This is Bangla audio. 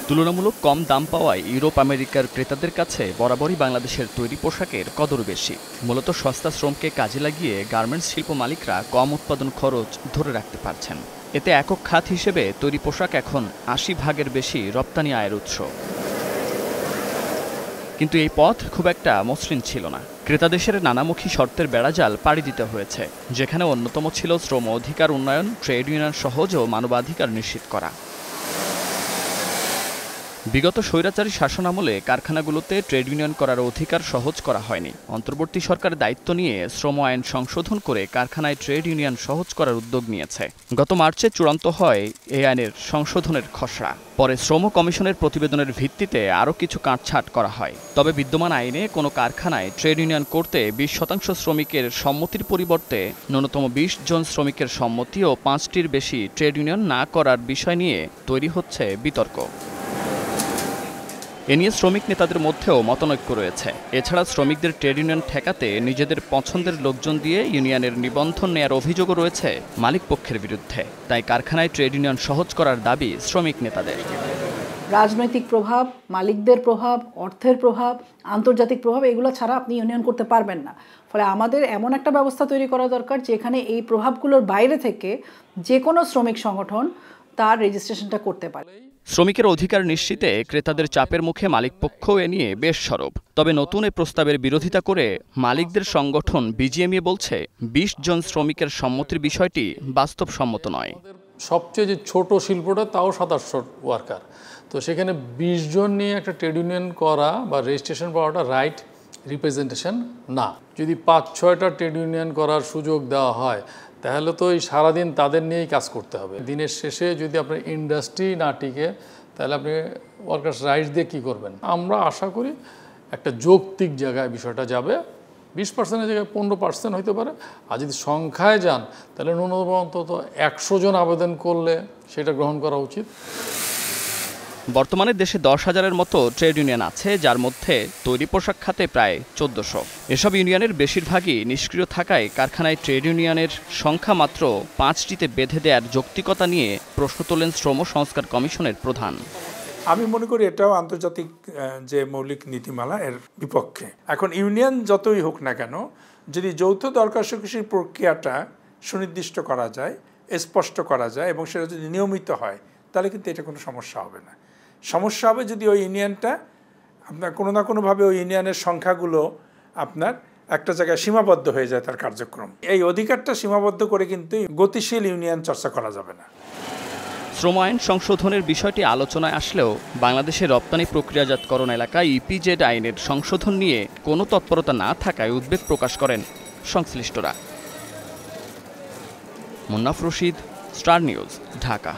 তুলনামূলক কম দাম পাওয়ায় ইউরোপ আমেরিকার ক্রেতাদের কাছে বরাবরই বাংলাদেশের তৈরি পোশাকের কদর বেশি। মূলত সস্তা শ্রমকে কাজে লাগিয়ে গার্মেন্টস শিল্প মালিকরা কম উৎপাদন খরচ ধরে রাখতে পারছেন। এতে একক খাত হিসেবে তৈরি পোশাক এখন ৮০% বেশি রপ্তানি আয়ের উৎস। কিন্তু এই পথ খুব একটা মসৃণ ছিল না। ক্রেতাদেশের নানামুখী শর্তের বেড়াজাল পাড়ি দিতে হয়েছে, যেখানে অন্যতম ছিল শ্রম অধিকার উন্নয়ন, ট্রেড ইউনিয়ন সহজ ও মানবাধিকার নিশ্চিত করা। বিগত স্বৈরাচারী শাসনামলে কারখানাগুলোতে ট্রেড ইউনিয়ন করার অধিকার সহজ করা হয়নি। অন্তর্বর্তী সরকার দায়িত্ব নিয়ে শ্রম আইন সংশোধন করে কারখানায় ট্রেড ইউনিয়ন সহজ করার উদ্যোগ নিয়েছে। গত মার্চে চূড়ান্ত হয় এই আইনের সংশোধনের খসড়া। পরে শ্রম কমিশনের প্রতিবেদনের ভিত্তিতে আরও কিছু কাটছাঁট করা হয়। তবে বিদ্যমান আইনে কোনো কারখানায় ট্রেড ইউনিয়ন করতে ২০% শ্রমিকের সম্মতির পরিবর্তে ন্যূনতম ২০ জন শ্রমিকের সম্মতি ও ৫টির বেশি ট্রেড ইউনিয়ন না করার বিষয় নিয়ে তৈরি হচ্ছে বিতর্ক। এ নিয়ে শ্রমিক নেতাদের মধ্যেও মতানৈক্য রয়েছে। এছাড়া শ্রমিকদের ট্রেড ইউনিয়ন ঠেকাতে নিজেদের পছন্দের লোকজন দিয়ে ইউনিয়নের নিবন্ধন নেয়ার অভিযোগও রয়েছে মালিক পক্ষের বিরুদ্ধে। তাই কারখানায় ট্রেড ইউনিয়ন সহজ করার দাবি শ্রমিক নেতাদের। রাজনৈতিক প্রভাব, মালিকদের প্রভাব, অর্থের প্রভাব, আন্তর্জাতিক প্রভাব, এগুলো ছাড়া আপনি ইউনিয়ন করতে পারবেন না। ফলে আমাদের এমন একটা ব্যবস্থা তৈরি করা দরকার যেখানে এই প্রভাবগুলোর বাইরে থেকে যে কোনো শ্রমিক সংগঠন তার রেজিস্ট্রেশনটা করতে পারে। শ্রমিকের অধিকার নিশ্চিতে ক্রেতাদের চাপের মুখে মালিকপক্ষ এ নিয়ে বেশ সরব। তবে নতুন এ প্রস্তাবের বিরোধিতা করে মালিকদের সংগঠন বিজিএমইএ বলছে ২০ জন শ্রমিকের সম্মতির বিষয়টি বাস্তবসম্মত নয়। সবচেয়ে যে ছোট শিল্পটা তাও ২৭০০ ওয়ার্কার, তো সেখানে ২০ জন নিয়ে একটা ট্রেড ইউনিয়ন করা বা রেজিস্ট্রেশন পাওয়াটা রাইট রিপ্রেজেন্টেশন না। যদি ৫-৬টা ট্রেড ইউনিয়ন করার সুযোগ দেওয়া হয় তাহলে তো এই সারাদিন তাদের নিয়েই কাজ করতে হবে। দিনের শেষে যদি আপনার ইন্ডাস্ট্রি না টিকে তাহলে আপনি ওয়ার্কার্স রাইটস দিয়ে কী করবেন? আমরা আশা করি একটা যৌক্তিক জায়গায় বিষয়টা যাবে। ২০%-এর জায়গায় ১৫% হইতে পারে। আর যদি সংখ্যায় যান তাহলে ন্যূনতম অন্তত ১০০ জন আবেদন করলে সেটা গ্রহণ করা উচিত। বর্তমানে দেশে ১০,০০০-এর মতো ট্রেড ইউনিয়ন আছে, যার মধ্যে তৈরি পোশাক খাতে প্রায় ১৪০০। এসব ইউনিয়নের বেশিরভাগই নিষ্ক্রিয় থাকায় কারখানায় ট্রেড ইউনিয়নের সংখ্যা মাত্র ৫টিতে বেঁধে দেওয়ার যৌক্তিকতা নিয়ে প্রশ্ন তোলেন শ্রম সংস্কার কমিশনের প্রধান। আমি মনে করি এটাও আন্তর্জাতিক যে মৌলিক নীতিমালা এর বিপক্ষে। এখন ইউনিয়ন যতই হোক না কেন, যদি যৌথ দরকার স্বীকৃতির প্রক্রিয়াটা সুনির্দিষ্ট করা যায়, স্পষ্ট করা যায় এবং সেটা যদি নিয়মিত হয় তাহলে কিন্তু এটা কোনো সমস্যা হবে না। সমস্যা হবে যদি ওই ইউনিয়নটা আপনার কোনো না কোনোভাবে ওই ইউনিয়নের সংখ্যাগুলো আপনার একটা জায়গায় সীমাবদ্ধ হয়ে যায় তার কার্যক্রম। এই অধিকারটা সীমাবদ্ধ করে কিন্তু গতিশীল ইউনিয়ন চর্চা করা যাবে না। শ্রম আইন সংশোধনের বিষয়টি আলোচনায় আসলেও বাংলাদেশের রপ্তানি প্রক্রিয়াজাতকরণ এলাকায় ইপিজেড আইনের সংশোধন নিয়ে কোনো তৎপরতা না থাকায় উদ্বেগ প্রকাশ করেন সংশ্লিষ্টরা। Munnaf Rashid, star news, Dhaka.